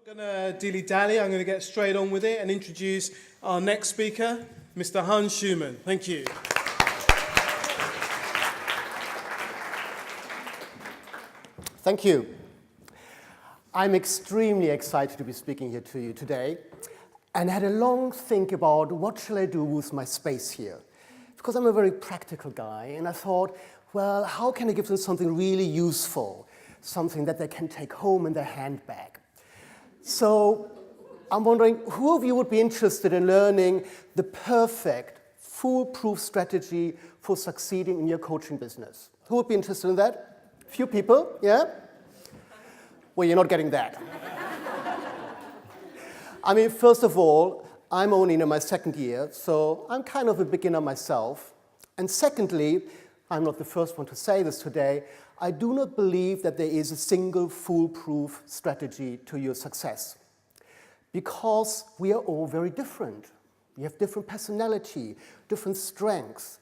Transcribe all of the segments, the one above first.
Not going to dilly-dally, I'm going to get straight on with it and introduce our next speaker, Mr. Hans Schumann. Thank you. Thank you. I'm extremely excited to be speaking here to you today, and had a long think about what shall I do with my space here. Because I'm a very practical guy, and I thought, well, how can I give them something really useful, something that they can take home in their handbag? So I'm wondering, who of you would be interested in learning the perfect, foolproof strategy for succeeding in your coaching business? Who would be interested in that? A few people, yeah? Well, you're not getting that. I mean, first of all, I'm only in my second year, so I'm kind of a beginner myself. And secondly, I'm not the first one to say this today, I do not believe that there is a single foolproof strategy to your success. Because we are all very different. We have different personality, different strengths.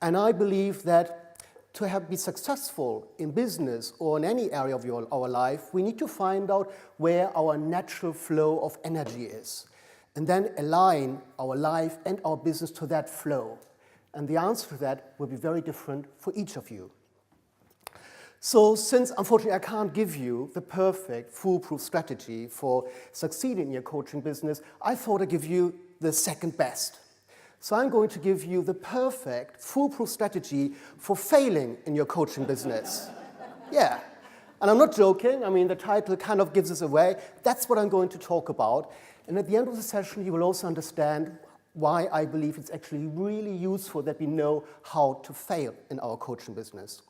And I believe that to be successful in business or in any area of our life, we need to find out where our natural flow of energy is. And then align our life and our business to that flow. And the answer to that will be very different for each of you. So since, unfortunately, I can't give you the perfect, foolproof strategy for succeeding in your coaching business, I thought I'd give you the second best. So I'm going to give you the perfect, foolproof strategy for failing in your coaching business. Yeah. And I'm not joking. I mean, the title kind of gives us away. That's what I'm going to talk about. And at the end of the session, you will also understand why I believe it's actually really useful that we know how to fail in our coaching business.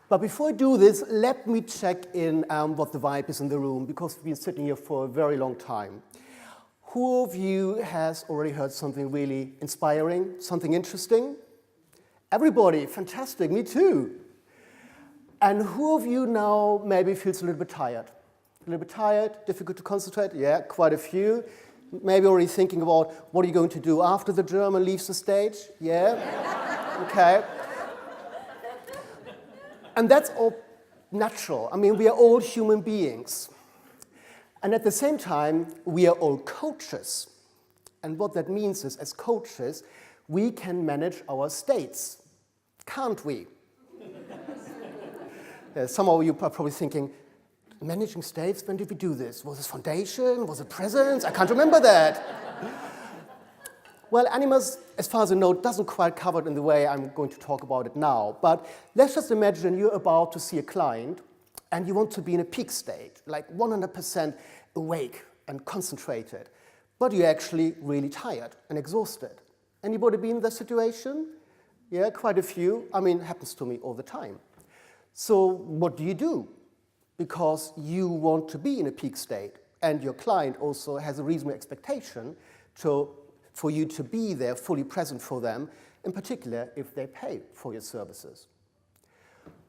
But before I do this, let me check in what the vibe is in the room, because we've been sitting here for a very long time. Who of you has already heard something really inspiring, something interesting? Everybody, fantastic, me too. And who of you now maybe feels a little bit tired? A little bit tired, difficult to concentrate? Yeah, quite a few. Maybe already thinking about what are you going to do after the German leaves the stage? Yeah? Okay. And that's all natural. I mean, we are all human beings. And at the same time, we are all coaches. And what that means is, as coaches, we can manage our states, can't we? Some of you are probably thinking, managing states, when did we do this? Was it foundation? Was it presents? I can't remember that. Well, Animas, as far as I know, doesn't quite cover it in the way I'm going to talk about it now. But let's just imagine you're about to see a client and you want to be in a peak state, like 100% awake and concentrated. But you're actually really tired and exhausted. Anybody been in that situation? Yeah, quite a few. I mean, it happens to me all the time. So what do? Because you want to be in a peak state, and your client also has a reasonable expectation for you to be there, fully present for them, in particular if they pay for your services.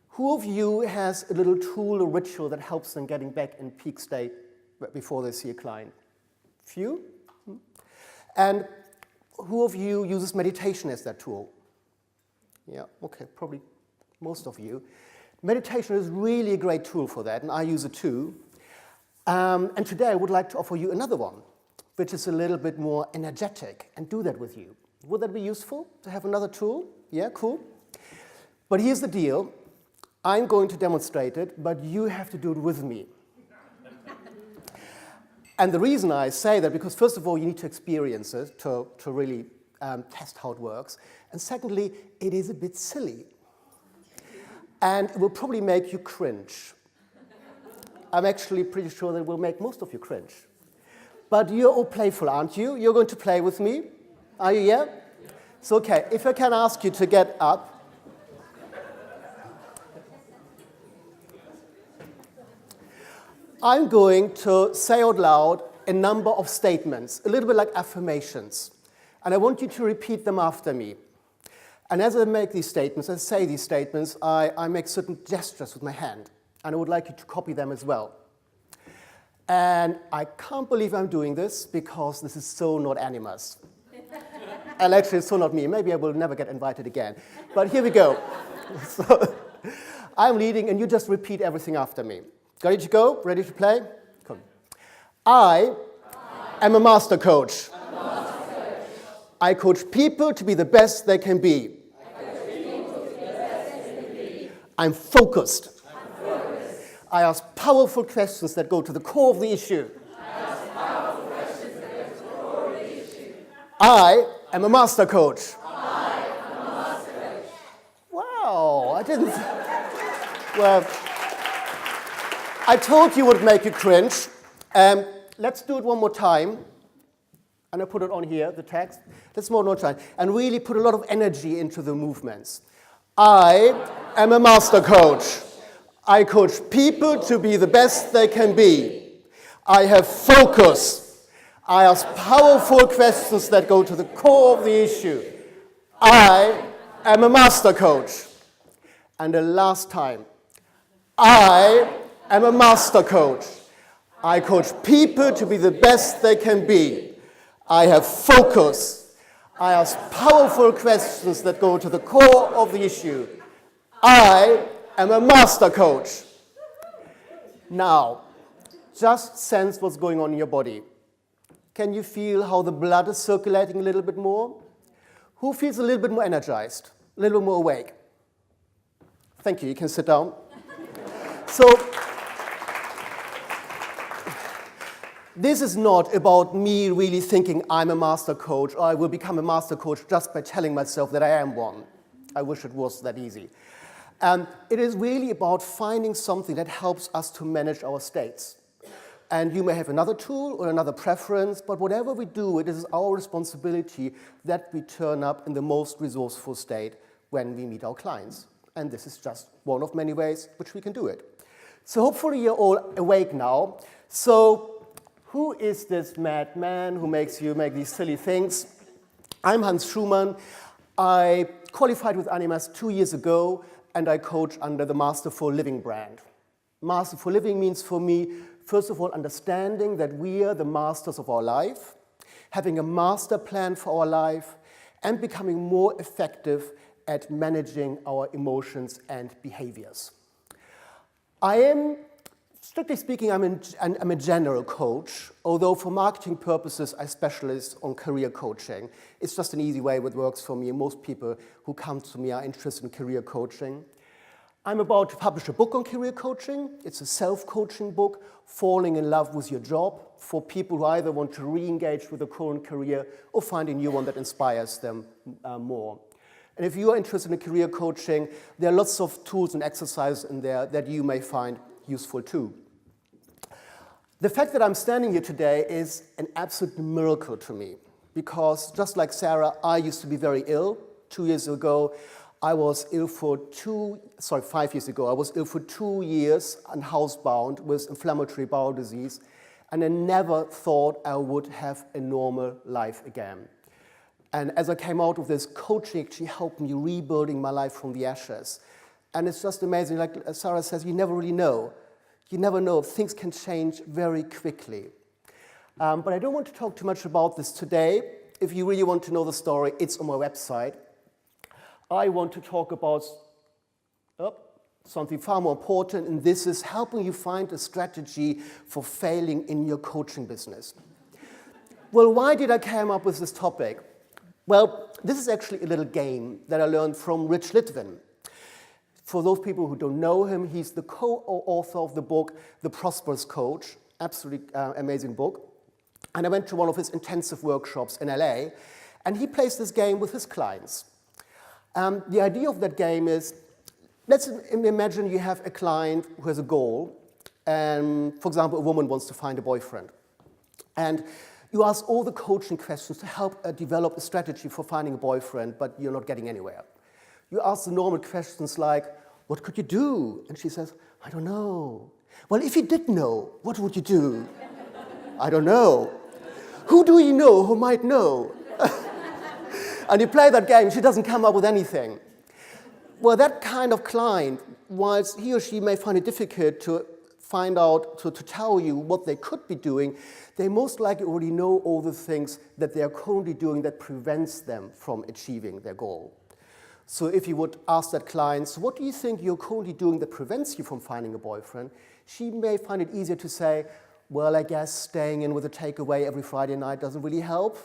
Who of you has a little tool or ritual that helps them getting back in peak state before they see a client? Few? And who of you uses meditation as that tool? Yeah, okay, probably most of you. Meditation is really a great tool for that, and I use it too. And today I would like to offer you another one, which is a little bit more energetic, and do that with you. Would that be useful to have another tool? Yeah, cool. But here's the deal. I'm going to demonstrate it, but you have to do it with me. And the reason I say that, because first of all, you need to experience it to really test how it works. And secondly, it is a bit silly. And it will probably make you cringe. I'm actually pretty sure that it will make most of you cringe. But you're all playful, aren't you? You're going to play with me? Are you, yeah? So, okay, if I can ask you to get up. I'm going to say out loud a number of statements, a little bit like affirmations. And I want you to repeat them after me. And as I make these statements, as I say these statements, I make certain gestures with my hand. And I would like you to copy them as well. And I can't believe I'm doing this because this is so not Animas. And actually, it's so not me. Maybe I will never get invited again. But here we go. So, I'm leading, and you just repeat everything after me. Ready to go? Ready to play? Come. I am a master coach. I coach people to be the best they can be. I'm focused. I ask powerful questions that go to the core of the issue. I am a master coach. Wow, I didn't. Well, I told you it would make you cringe. Let's do it one more time. And I put it on here, the text. Let's more time. And really put a lot of energy into the movements. I am a master coach. I coach people to be the best they can be. I have focus. I ask powerful questions that go to the core of the issue. I am a master coach. And the last time, I am a master coach. I coach people to be the best they can be. I have focus. I ask powerful questions that go to the core of the issue. I am a master coach. Now, just sense what's going on in your body. Can you feel how the blood is circulating a little bit more? Who feels a little bit more energized, a little bit more awake? Thank you, you can sit down. So, this is not about me really thinking I'm a master coach or I will become a master coach just by telling myself that I am one. I wish it was that easy. It is really about finding something that helps us to manage our states. And you may have another tool or another preference, but whatever we do, it is our responsibility that we turn up in the most resourceful state when we meet our clients. And this is just one of many ways which we can do it. So hopefully you're all awake now. So who is this madman who makes you make these silly things? I'm Hans Schumann. I qualified with Animas 2 years ago, and I coach under the Masterful Living brand. Masterful Living means for me, first of all, understanding that we are the masters of our life, having a master plan for our life, and becoming more effective at managing our emotions and behaviors. Strictly speaking, I'm a general coach, although for marketing purposes, I specialize on career coaching. It's just an easy way that works for me. Most people who come to me are interested in career coaching. I'm about to publish a book on career coaching. It's a self-coaching book, Falling in Love with Your Job, for people who either want to re-engage with a current career or find a new one that inspires them more. And if you are interested in career coaching, there are lots of tools and exercises in there that you may find useful too. The fact that I'm standing here today is an absolute miracle to me, because just like Sarah, I used to be very ill. 2 years ago, I was ill for 5 years ago, I was ill for 2 years and housebound with inflammatory bowel disease, and I never thought I would have a normal life again. And as I came out of this, coaching actually helped me rebuilding my life from the ashes. And it's just amazing, like Sarah says, you never really know. You never know, things can change very quickly. But I don't want to talk too much about this today. If you really want to know the story, it's on my website. I want to talk about something far more important, and this is helping you find a strategy for failing in your coaching business. Well, why did I come up with this topic? Well, this is actually a little game that I learned from Rich Litvin. For those people who don't know him, he's the co-author of the book, The Prosperous Coach, absolutely amazing book. And I went to one of his intensive workshops in LA, and he plays this game with his clients. The idea of that game is, let's imagine you have a client who has a goal, and for example, a woman wants to find a boyfriend. And you ask all the coaching questions to help develop a strategy for finding a boyfriend, but you're not getting anywhere. You ask the normal questions like, what could you do? And she says, I don't know. Well, if you did know, what would you do? I don't know. Who do you know who might know? And you play that game, she doesn't come up with anything. Well, that kind of client, whilst he or she may find it difficult to find out, to tell you what they could be doing, they most likely already know all the things that they are currently doing that prevents them from achieving their goal. So if you would ask that client, so what do you think you're currently doing that prevents you from finding a boyfriend? She may find it easier to say, well, I guess staying in with a takeaway every Friday night doesn't really help,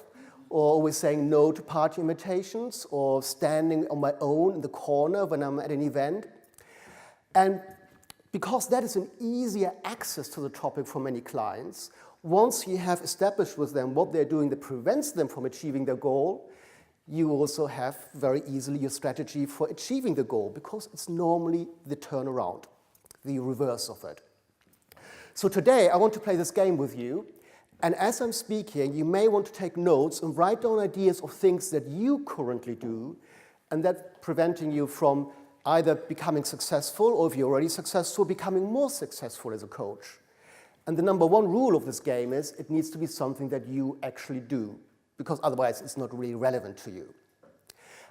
or always saying no to party invitations, or standing on my own in the corner when I'm at an event. And because that is an easier access to the topic for many clients, once you have established with them what they're doing that prevents them from achieving their goal, you also have very easily your strategy for achieving the goal, because it's normally the turnaround, the reverse of it. So today I want to play this game with you, and as I'm speaking, you may want to take notes and write down ideas of things that you currently do and that's preventing you from either becoming successful, or if you're already successful, becoming more successful as a coach. And the number one rule of this game is it needs to be something that you actually do, because otherwise it's not really relevant to you.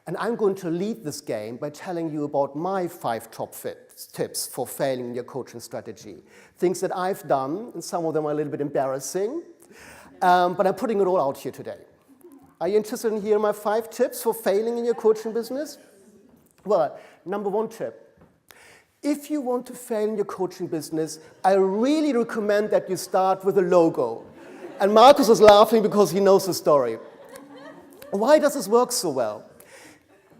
And I'm going to lead this game by telling you about my 5 top tips for failing in your coaching strategy. Things that I've done, and some of them are a little bit embarrassing, but I'm putting it all out here today. Are you interested in hearing my 5 tips for failing in your coaching business? Well, number 1 tip. If you want to fail in your coaching business, I really recommend that you start with a logo. And Marcus is laughing because he knows the story. Why does this work so well?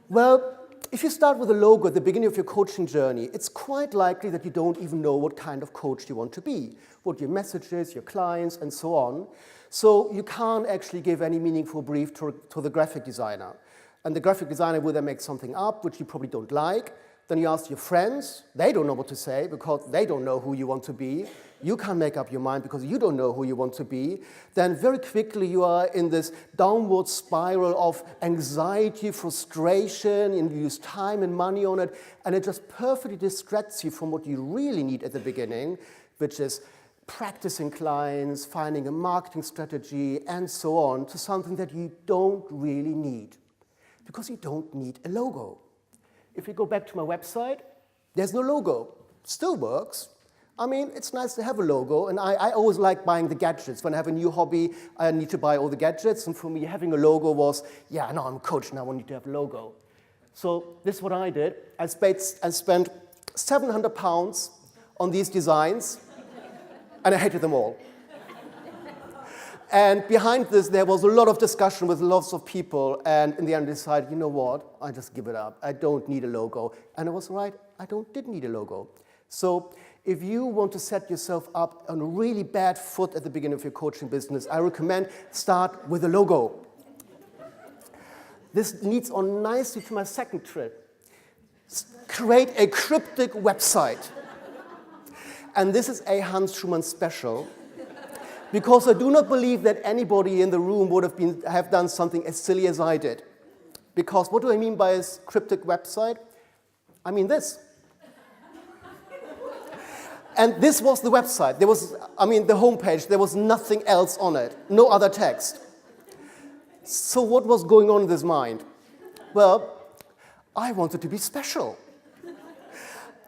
Well, if you start with a logo at the beginning of your coaching journey, it's quite likely that you don't even know what kind of coach you want to be, what your message is, your clients, and so on. So you can't actually give any meaningful brief to the graphic designer. And the graphic designer will then make something up, which you probably don't like. Then you ask your friends, they don't know what to say because they don't know who you want to be. You can't make up your mind because you don't know who you want to be. Then very quickly you are in this downward spiral of anxiety, frustration, and you use time and money on it, and it just perfectly distracts you from what you really need at the beginning, which is practicing clients, finding a marketing strategy, and so on, to something that you don't really need, because you don't need a logo. If we go back to my website, there's no logo. Still works. I mean, it's nice to have a logo, and I always like buying the gadgets. When I have a new hobby, I need to buy all the gadgets, and for me, having a logo was, yeah, no, I'm a coach, now I need to have a logo. So this is what I did. I spent £700 on these designs, and I hated them all. And behind this, there was a lot of discussion with lots of people, and in the end I decided, you know what, I just give it up. I don't need a logo. And I was right, I didn't need a logo. So if you want to set yourself up on a really bad foot at the beginning of your coaching business, I recommend start with a logo. This leads on nicely to my second tip. Create a cryptic website. And this is a Hans Schumann special, because I do not believe that anybody in the room would have done something as silly as I did. Because what do I mean by a cryptic website? I mean this. And this was the website. There was, the homepage, there was nothing else on it, no other text. So what was going on in his mind? Well, I wanted to be special.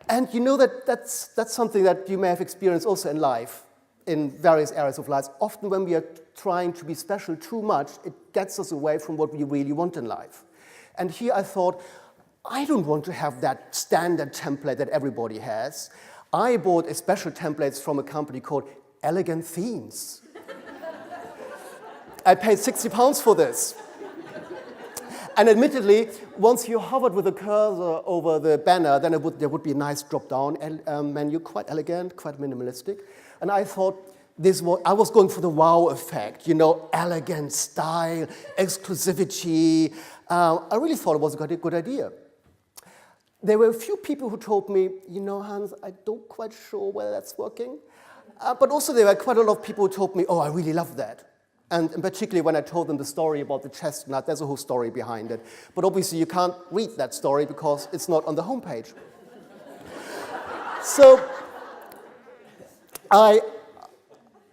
And you know that's something that you may have experienced also in life, in various areas of life. Often when we are trying to be special too much, it gets us away from what we really want in life. And here I thought, I don't want to have that standard template that everybody has. I bought a special templates from a company called Elegant Themes. I paid £60 for this. And admittedly, once you hovered with the cursor over the banner, then there would be a nice drop-down menu, quite elegant, quite minimalistic. And I thought I was going for the wow effect, elegant style, exclusivity. I really thought it was a good idea. There were a few people who told me, Hans, I don't quite sure whether that's working. But also there were quite a lot of people who told me, oh, I really love that. And particularly when I told them the story about the chestnut, there's a whole story behind it. But obviously you can't read that story because it's not on the homepage. So I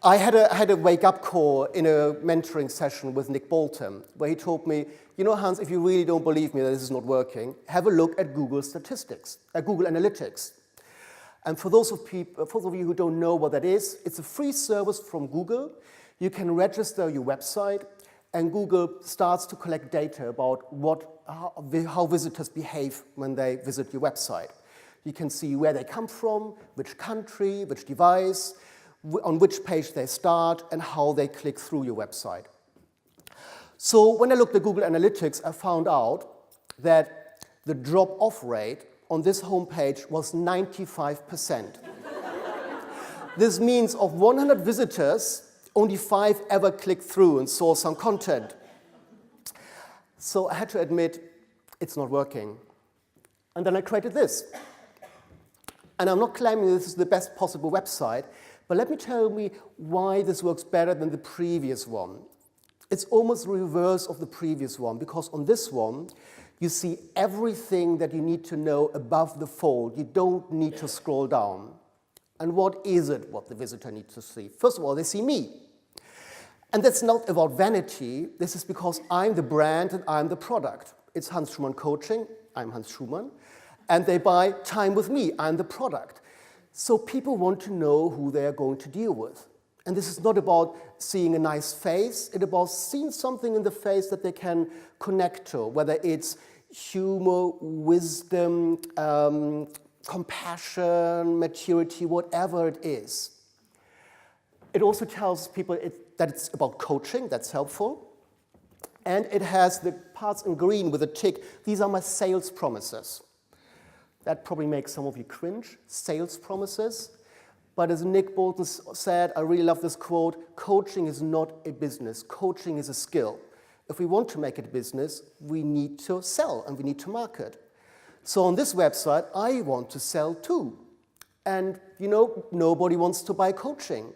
had a wake-up call in a mentoring session with Nick Bolton, where he told me, Hans, if you really don't believe me that this is not working, have a look at Google statistics, at Google Analytics. And for those of you who don't know what that is, it's a free service from Google. You can register your website, and Google starts to collect data about how visitors behave when they visit your website. You can see where they come from, which country, which device, on which page they start, and how they click through your website. So when I looked at Google Analytics, I found out that the drop-off rate on this homepage was 95%. This means of 100 visitors, only 5 ever clicked through and saw some content. So I had to admit, it's not working. And then I created this. And I'm not claiming this is the best possible website, but let me tell you why this works better than the previous one. It's almost the reverse of the previous one, because on this one, you see everything that you need to know above the fold. You don't need to scroll down. And what is it what the visitor needs to see? First of all, they see me. And that's not about vanity. This is because I'm the brand and I'm the product. It's Hans Schumann Coaching. I'm Hans Schumann. And they buy time with me. I'm the product. So people want to know who they are going to deal with. And this is not about seeing a nice face. It's about seeing something in the face that they can connect to, whether it's humor, wisdom, compassion, maturity, whatever it is. It also tells people that it's about coaching. That's helpful. And it has the parts in green with a tick. These are my sales promises. That probably makes some of you cringe, sales promises. But as Nick Bolton said, I really love this quote, coaching is not a business. Coaching is a skill. If we want to make it a business, we need to sell and we need to market. So on this website, I want to sell too. And you know, nobody wants to buy coaching.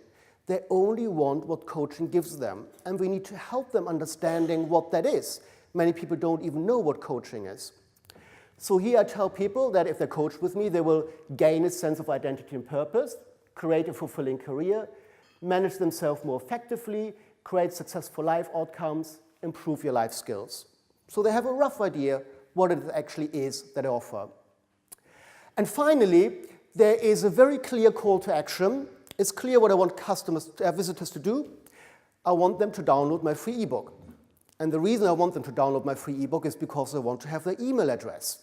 They only want what coaching gives them. And we need to help them understanding what that is. Many people don't even know what coaching is. So here I tell people that if they coach with me, they will gain a sense of identity and purpose, create a fulfilling career, manage themselves more effectively, create successful life outcomes, improve your life skills. So they have a rough idea what it actually is that I offer. And finally, there is a very clear call to action. It's clear what I want visitors to do. I want them to download my free ebook. And the reason I want them to download my free ebook is because I want to have their email address.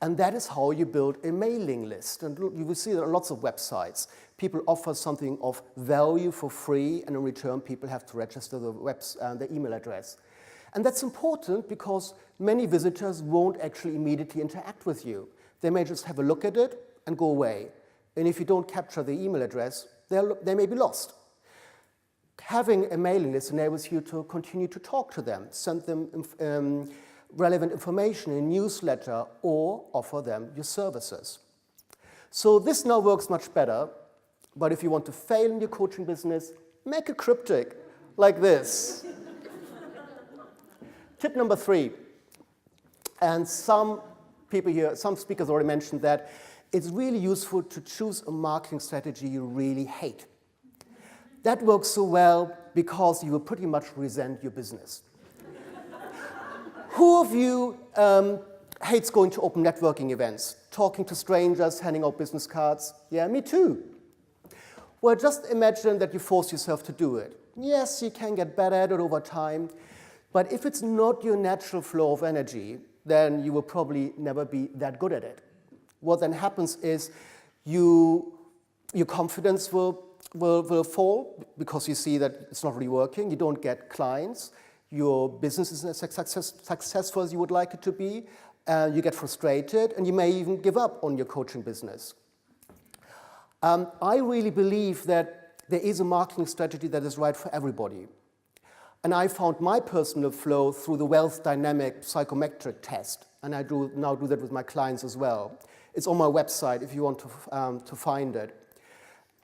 And that is how you build a mailing list. And you will see there are lots of websites. People offer something of value for free, and in return, people have to register the email address. And that's important because many visitors won't actually immediately interact with you. They may just have a look at it and go away. And if you don't capture the email address, they may be lost. Having a mailing list enables you to continue to talk to them, send them relevant information in a newsletter, or offer them your services. So this now works much better, but if you want to fail in your coaching business, make a cryptic like this. Tip number 3, and some speakers already mentioned that, it's really useful to choose a marketing strategy you really hate. That works so well because you will pretty much resent your business. Who of you hates going to open networking events, talking to strangers, handing out business cards? Yeah, me too. Well, just imagine that you force yourself to do it. Yes, you can get better at it over time, but if it's not your natural flow of energy, then you will probably never be that good at it. What then happens is your confidence will fall because you see that it's not really working. You don't get clients. Your business isn't as successful as you would like it to be. You get frustrated, and you may even give up on your coaching business. I really believe that there is a marketing strategy that is right for everybody. And I found my personal flow through the Wealth Dynamic Psychometric Test, and I now do that with my clients as well. It's on my website if you want to find it.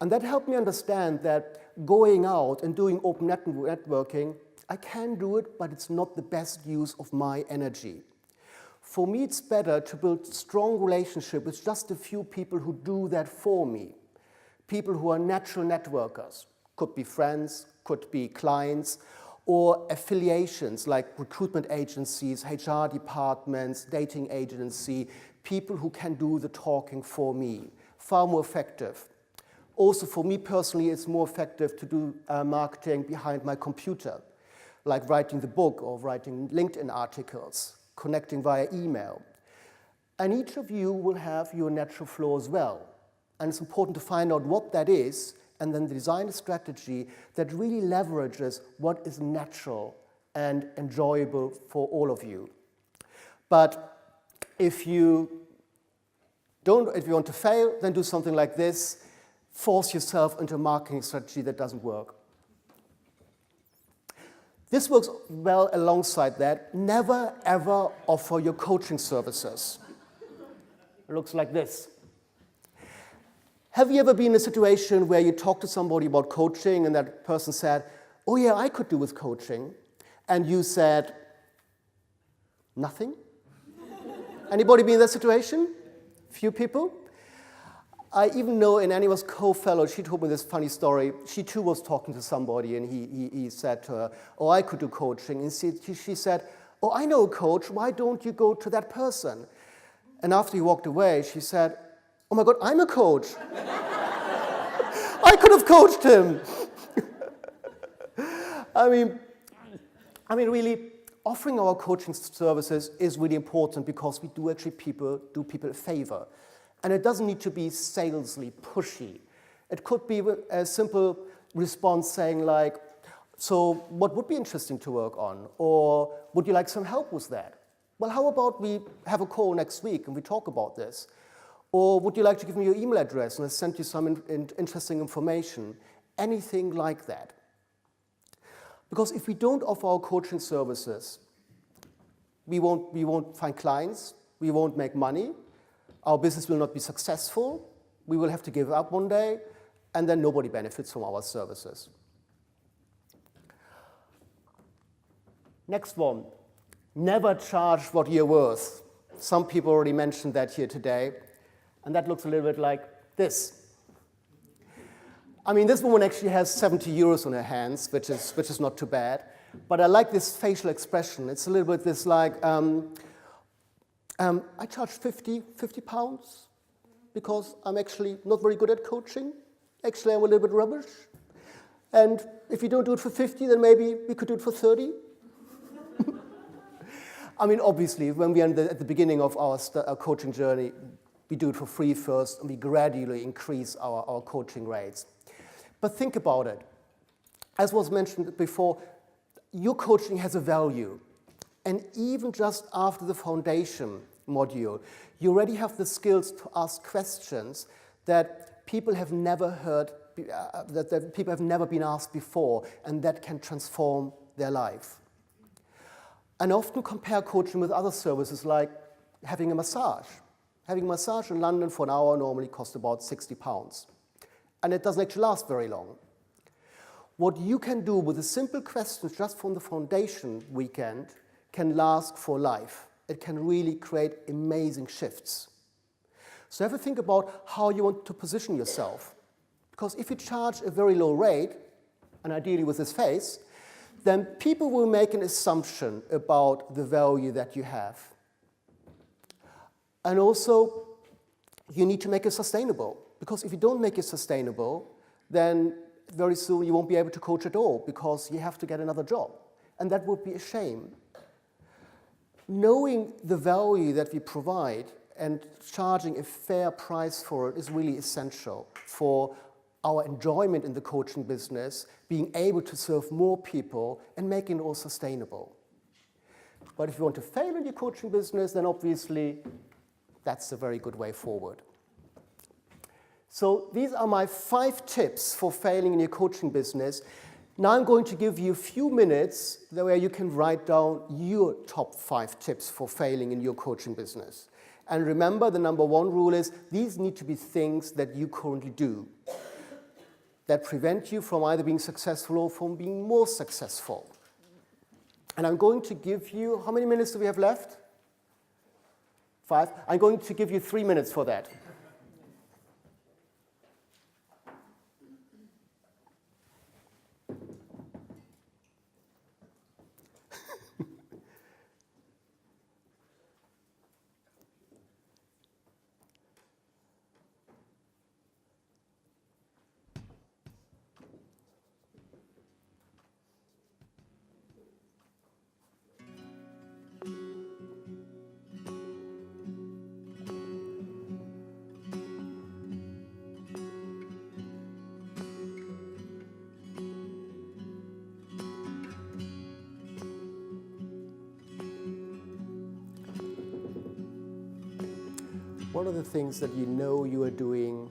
And that helped me understand that going out and doing open networking, I can do it, but it's not the best use of my energy. For me, it's better to build strong relationship with just a few people who do that for me. People who are natural networkers. Could be friends, could be clients, or affiliations like recruitment agencies, HR departments, dating agency, people who can do the talking for me. Far more effective. Also, for me personally, it's more effective to do marketing behind my computer, like writing the book or writing LinkedIn articles, connecting via email. And each of you will have your natural flow as well. And it's important to find out what that is and then design a strategy that really leverages what is natural and enjoyable for all of you. But if you want to fail, then do something like this. Force yourself into a marketing strategy that doesn't work. This works well alongside that. Never, ever offer your coaching services. It looks like this. Have you ever been in a situation where you talk to somebody about coaching and that person said, oh yeah, I could do with coaching, and you said, nothing? Anybody been in that situation? Few people? I even know in Annie was co-fellow, she told me this funny story. She too was talking to somebody and he said to her, oh, I could do coaching. And she said, oh, I know a coach, why don't you go to that person? And after he walked away, she said, oh my God, I'm a coach. I could have coached him. I mean, really, offering our coaching services is really important because we do actually do people a favor. And it doesn't need to be salesly pushy. It could be a simple response saying like, so what would be interesting to work on? Or would you like some help with that? Well, how about we have a call next week and we talk about this? Or would you like to give me your email address and I send you some interesting information? Anything like that. Because if we don't offer our coaching services, we won't find clients, we won't make money, our business will not be successful, we will have to give up one day, and then nobody benefits from our services. Next one, never charge what you're worth. Some people already mentioned that here today, and that looks a little bit like this. I mean, this woman actually has 70 euros on her hands, which is not too bad, but I like this facial expression. It's a little bit this like, I charge 50 pounds because I'm actually not very good at coaching. Actually, I'm a little bit rubbish. And if you don't do it for 50, then maybe we could do it for 30. I mean, obviously, when we are at the beginning of our coaching journey, we do it for free first, and we gradually increase our coaching rates. But think about it. As was mentioned before, your coaching has a value. And even just after the foundation module, you already have the skills to ask questions that people have never heard, that people have never been asked before, and that can transform their life. And often compare coaching with other services like having a massage. Having a massage in London for an hour normally costs about 60 pounds. And it doesn't actually last very long. What you can do with the simple questions just from the foundation weekend can last for life. It can really create amazing shifts. So have a think about how you want to position yourself. Because if you charge a very low rate, and ideally with this face, then people will make an assumption about the value that you have. And also, you need to make it sustainable. Because if you don't make it sustainable, then very soon you won't be able to coach at all because you have to get another job. And that would be a shame. Knowing the value that we provide and charging a fair price for it is really essential for our enjoyment in the coaching business, being able to serve more people and making it all sustainable. But if you want to fail in your coaching business, then obviously that's a very good way forward. So these are my 5 tips for failing in your coaching business. Now I'm going to give you a few minutes where you can write down your top 5 tips for failing in your coaching business. And remember, the number 1 rule is these need to be things that you currently do that prevent you from either being successful or from being more successful. And I'm going to give you, how many minutes do we have left? 5? I'm going to give you 3 minutes for that. What are the things that you know you are doing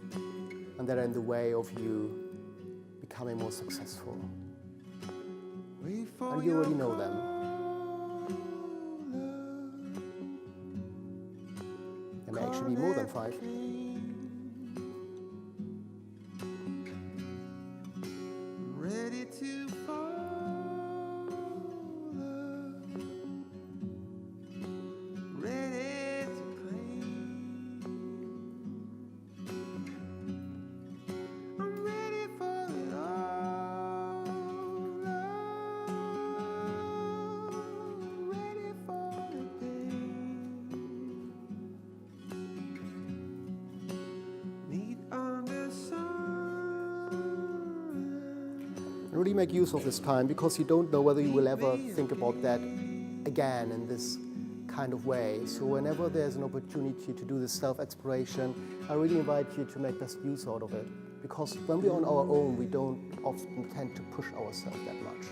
and that are in the way of you becoming more successful? And you already know them. There may actually be more than 5. Ready to fall, ready to claim. I'm ready for it all, ready for the pain. Meet on the sun. Really make use of this time, because you don't know whether you will ever think about that again in this kind of way. So whenever there's an opportunity to do this self-exploration, I really invite you to make best use out of it. Because when we're on our own, we don't often tend to push ourselves that much.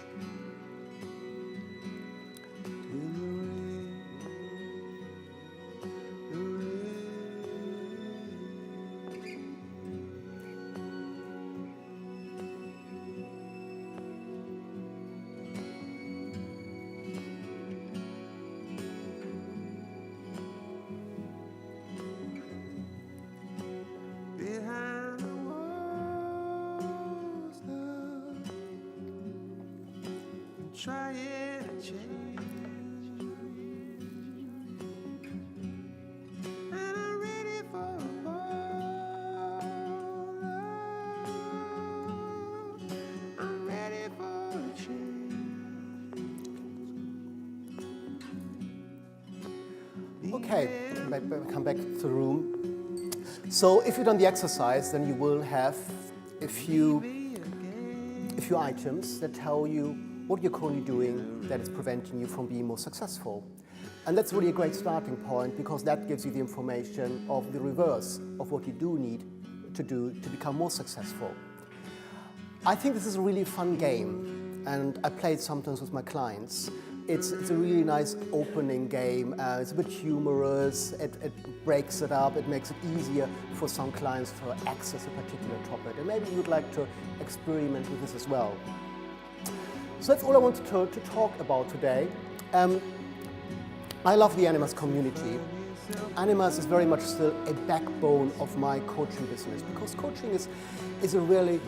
Behind the walls, love, I'm trying to change, and I'm ready for a ball, love. I'm ready for a change. Okay, come back to the room. So if you've done the exercise, then you will have a few items that tell you what you're currently doing that is preventing you from being more successful. And that's really a great starting point, because that gives you the information of the reverse of what you do need to do to become more successful. I think this is a really fun game, and I play it sometimes with my clients. It's a really nice opening game. It's a bit humorous, it breaks it up, it makes it easier for some clients to access a particular topic. And maybe you'd like to experiment with this as well. So that's all I wanted to talk about today. I love the Animas community. Animas is very much still a backbone of my coaching business, because coaching is a really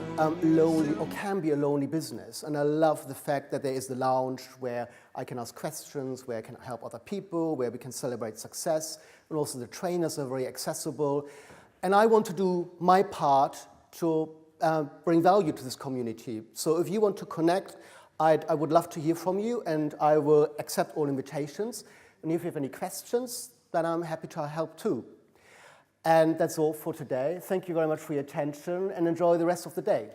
lonely, or can be a lonely business. And I love the fact that there is the lounge where I can ask questions, where I can help other people, where we can celebrate success. And also the trainers are very accessible. And I want to do my part to bring value to this community. So if you want to connect, I would love to hear from you, and I will accept all invitations. And if you have any questions, then I'm happy to help too. And that's all for today. Thank you very much for your attention, and enjoy the rest of the day.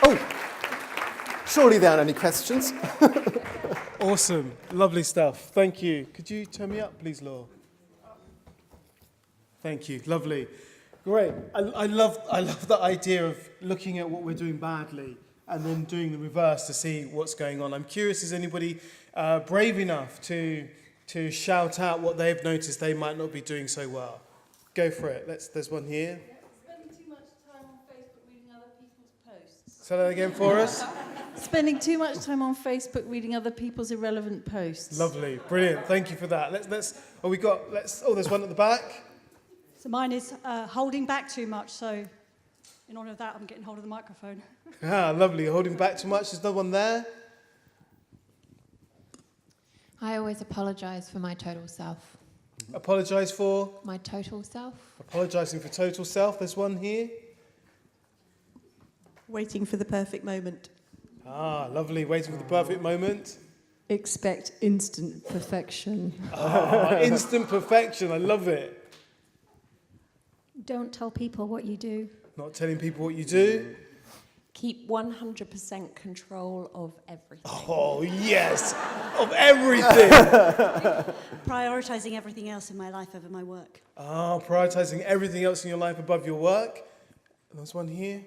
Oh, surely there aren't any questions. Awesome. Lovely stuff. Thank you. Could you turn me up, please, Laura? Thank you. Lovely. Great. I love the idea of looking at what we're doing badly and then doing the reverse to see what's going on. I'm curious, is anybody brave enough to shout out what they've noticed they might not be doing so well? Go for it. There's one here. Spending too much time on Facebook reading other people's posts. Say that again for us. Spending too much time on Facebook reading other people's irrelevant posts. Lovely. Brilliant. Thank you for that. There's one at the back. So mine is holding back too much, so in honour of that, I'm getting hold of the microphone. Lovely. Holding back too much. There's another one there. I always apologise for my total self. Apologise for? My total self. Apologising for total self. There's one here. Waiting for the perfect moment. Lovely. Waiting for the perfect moment. Expect instant perfection. Instant perfection. I love it. Don't tell people what you do. Not telling people what you do. Keep 100% control of everything. Oh, yes. Of everything. Prioritising everything else in my life over my work. Prioritising everything else in your life above your work. There's one here.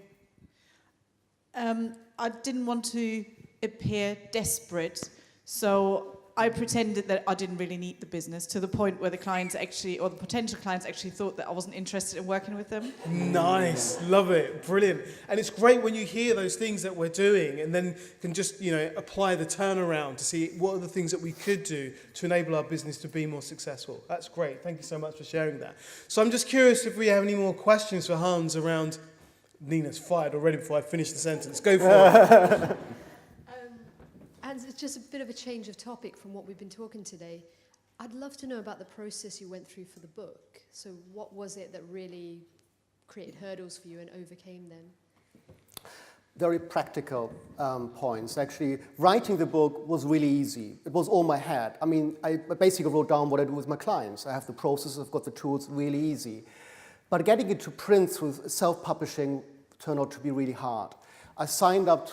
I didn't want to appear desperate, So I pretended that I didn't really need the business, to the point where the clients actually, or the potential clients actually, thought that I wasn't interested in working with them. Nice, love it, brilliant. And it's great when you hear those things that we're doing and then can just, apply the turnaround to see what are the things that we could do to enable our business to be more successful. That's great. Thank you so much for sharing that. So I'm just curious if we have any more questions for Hans around... Nina's fired already before I finish the sentence. Go for it. And it's just a bit of a change of topic from what we've been talking today. I'd love to know about the process you went through for the book. So what was it that really created hurdles for you and overcame them? Very practical points. Actually, writing the book was really easy. It was all my head. I mean, I basically wrote down what I do with my clients. I have the process, I've got the tools, really easy. But getting it to print through self-publishing turned out to be really hard. I signed up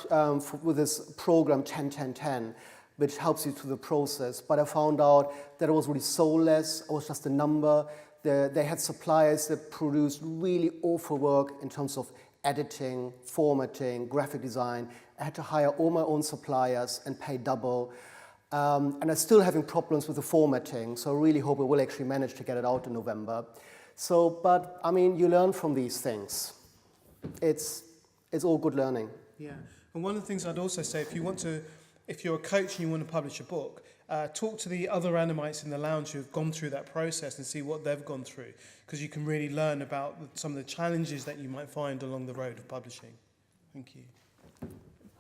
with this program 10-10-10, which helps you through the process, but I found out that it was really soulless. It was just a number. They had suppliers that produced really awful work in terms of editing, formatting, graphic design. I had to hire all my own suppliers and pay double. And I'm still having problems with the formatting, so I really hope I will actually manage to get it out in November. So, but I mean, you learn from these things. It's all good learning. Yeah, and one of the things I'd also say, if you're a coach and you want to publish a book, talk to the other Animites in the lounge who have gone through that process and see what they've gone through, because you can really learn about some of the challenges that you might find along the road of publishing. Thank you. I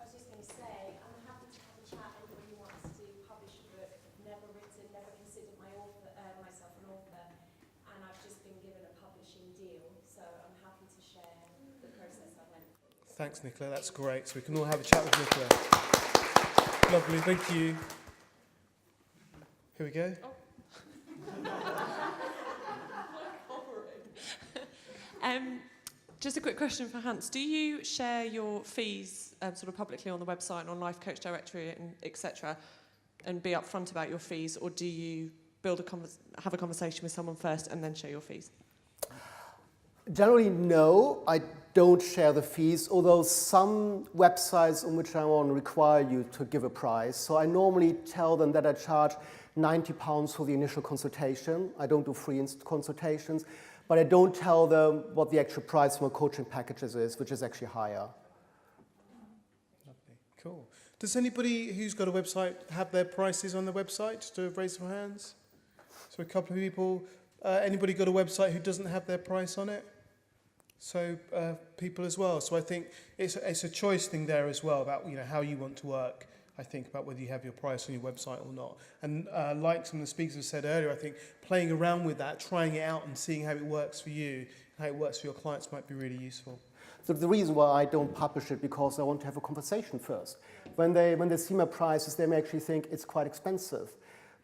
was just going to say, I'm happy to have a chat. Anybody who wants to publish a book, never written, never considered myself an author, and I've just been given a publishing deal, so I'm happy to share the process I went through. Thanks, Nicola. That's great. So we can all have a chat with Nicola. Lovely. Thank you. Here we go. Just a quick question for Hans. Do you share your fees sort of publicly on the website and on Life Coach Directory and etc. and be upfront about your fees, or do you have a conversation with someone first and then share your fees? Generally, no, I don't share the fees, although some websites on which I'm on require you to give a price. So I normally tell them that I charge £90 for the initial consultation. I don't do free consultations, but I don't tell them what the actual price for my coaching packages is, which is actually higher. Lovely. Cool. Does anybody who's got a website have their prices on the website? Just to raise some hands. So a couple of people. Anybody got a website who doesn't have their price on it? So people as well. So I think it's a choice thing there as well about how you want to work. I think about whether you have your price on your website or not. And like some of the speakers have said earlier, I think playing around with that, trying it out and seeing how it works for you, how it works for your clients might be really useful. So the reason why I don't publish it, because I want to have a conversation first. When they see my prices, they may actually think it's quite expensive.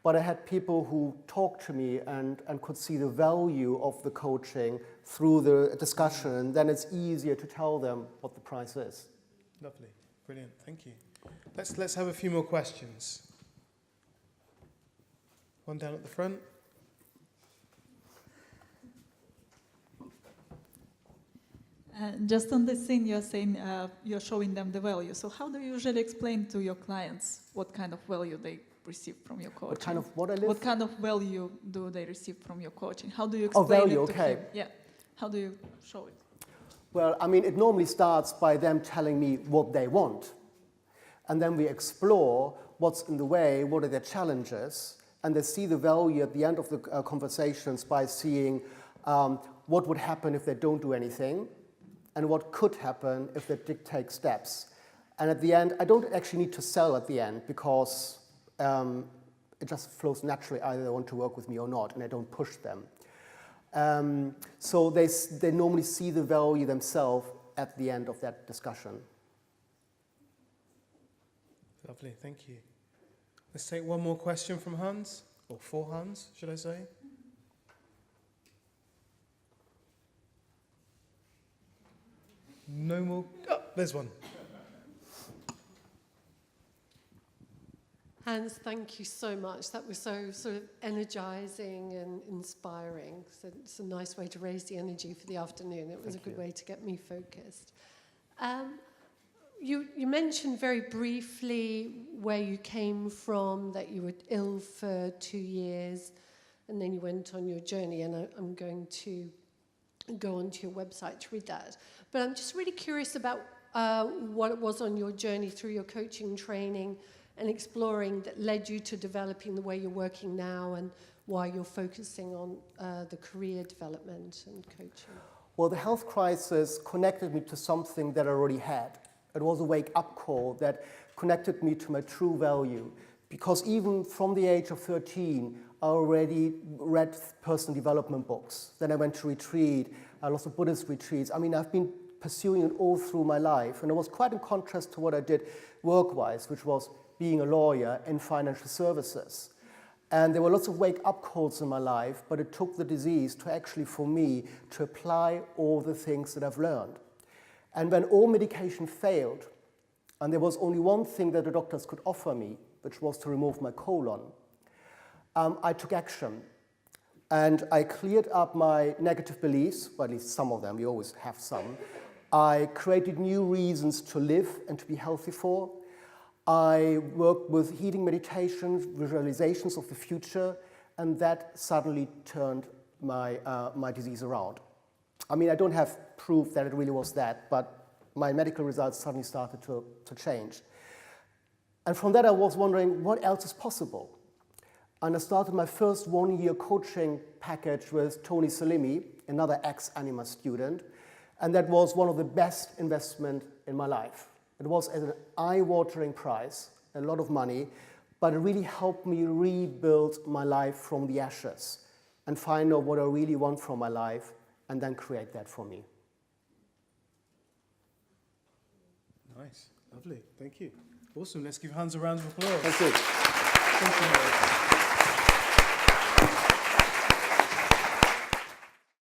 But I had people who talked to me and could see the value of the coaching through the discussion. Then it's easier to tell them what the price is. Lovely. Brilliant. Thank you. Let's have a few more questions. One down at the front. Just on this thing, you're saying you're showing them the value. So how do you usually explain to your clients what kind of value they receive from your coaching? What kind of value do they receive from your coaching? How do you explain it to him? Yeah. How do you show it? Well, I mean, it normally starts by them telling me what they want. And then we explore what's in the way, what are their challenges, and they see the value at the end of the conversations by seeing what would happen if they don't do anything, and what could happen if they take steps. And at the end, I don't actually need to sell at the end, because it just flows naturally. Either they want to work with me or not, and I don't push them. So they normally see the value themselves at the end of that discussion. Lovely, thank you. Let's take one more question from Hans, or for Hans, should I say? No more. Oh, there's one. Hans, thank you so much. That was so sort of energizing and inspiring. So it's a nice way to raise the energy for the afternoon. It was a good way to get me focused. you mentioned very briefly where you came from, that you were ill for 2 years, and then you went on your journey, and I'm going to go onto your website to read that. But I'm just really curious about what it was on your journey through your coaching training and exploring that led you to developing the way you're working now, and why you're focusing on the career development and coaching. Well, the health crisis connected me to something that I already had. It was a wake-up call that connected me to my true value. Because even from the age of 13, I already read personal development books. Then I went to retreat, lots of Buddhist retreats. I mean, I've been pursuing it all through my life. And it was quite in contrast to what I did work-wise, which was being a lawyer in financial services. And there were lots of wake-up calls in my life, but it took the disease to actually, for me, to apply all the things that I've learned. And when all medication failed, and there was only one thing that the doctors could offer me, which was to remove my colon, I took action. And I cleared up my negative beliefs, well, at least some of them, we always have some. I created new reasons to live and to be healthy for. I worked with healing meditations, visualizations of the future, and that suddenly turned my disease around. I mean, I don't have proof that it really was that, but my medical results suddenly started to change. And from that, I was wondering, what else is possible? And I started my first one-year coaching package with Tony Salimi, another ex-Anima student, and that was one of the best investments in my life. It was at an eye-watering price, a lot of money, but it really helped me rebuild my life from the ashes and find out what I really want from my life and then create that for me. Nice, lovely, thank you. Awesome, let's give Hans a round of applause. Thank you. Thank you.